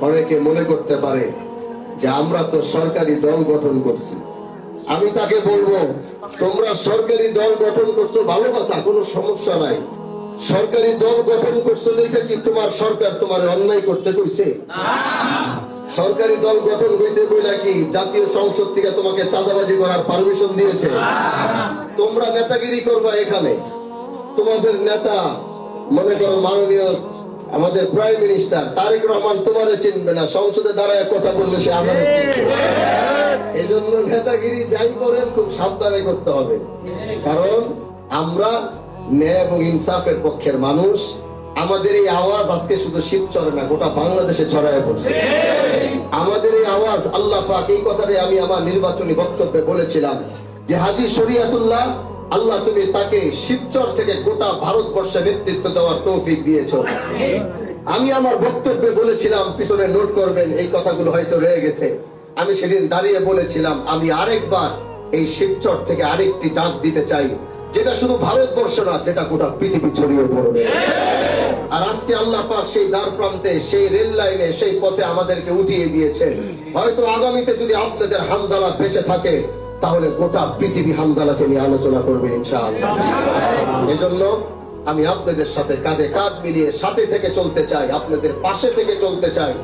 অনেকে মনে করতে পারে যে আমরা তো সরকারি দল গঠন করছি। আমি তাকে বলবো, তোমরা সরকারি দল গঠন করছো ভালো কথা, কোনো সমস্যা নাই। সরকারি দল গঠন করছো দেখে কি তোমার সরকার তোমার অন্যায় করতে কইছে? সরকারি দল গঠন হয়েছে বইলা কি জাতীয় সংসদ থেকে তোমাকে চাঁদাবাজি করার পারমিশন দিয়েছে? তোমরা নেতাগিরি করবা এখানে। তোমাদের নেতা মনে করো মাননীয় আমাদের প্রাইম মিনিস্টার তারেক রহমান তোমারে চিনবে না, সংসদে দাঁড়ায় কথা বললে সে আমারে চিনবে। এই জন্য নেতাগিরি যাই করেন খুব সাবধানে করতে হবে, কারণ আমরা ন্যায় এবং ইনসাফের পক্ষের মানুষ। আমাদের এই আওয়াজ আজকে শুধু শিবচরে না, গোটা বাংলাদেশে ছড়ায় পড়ছে। আমাদের এই আওয়াজ আল্লাহ পাক, এই কথাটাই আমি আমার নির্বাচনী বক্তব্যে বলেছিলাম যে হাজী শরীয়তুল্লাহ, আল্লাহ তুমি তাকে শিবচর থেকে গোটা ভারতবর্ষে নেতৃত্ব দেওয়ার তৌফিক দিয়েছো। আমি আমার বক্তব্যে বলেছিলাম, পিছনে নোট করবেন, এই কথাগুলো হয়তো রয়ে গেছে। আমি সেদিন দাঁড়িয়ে বলেছিলাম আমি আরেকবার এই শিবচর থেকে আরেকটি ডাক দিতে চাই, যেটা শুধু ভারতবর্ষ না, যেটা গোটা পৃথিবী ছড়িয়ে পড়বে। আর আজকে আল্লাহ পাক সেই দ্বার প্রান্তে, সেই রেল লাইনে, সেই পথে আমাদেরকে উঠিয়ে দিয়েছেন। হয়তো আগামীতে যদি আপনাদের হানজালা বেঁচে থাকে, তাহলে গোটা পৃথিবী হানজালাকে নিয়ে আলোচনা করবে ইনশাআল্লাহ। এজন্য আমি আপনাদের সাথে কাঁধে কাঁধ মিলিয়ে সাথে থেকে চলতে চাই, আপনাদের পাশে থেকে চলতে চাই।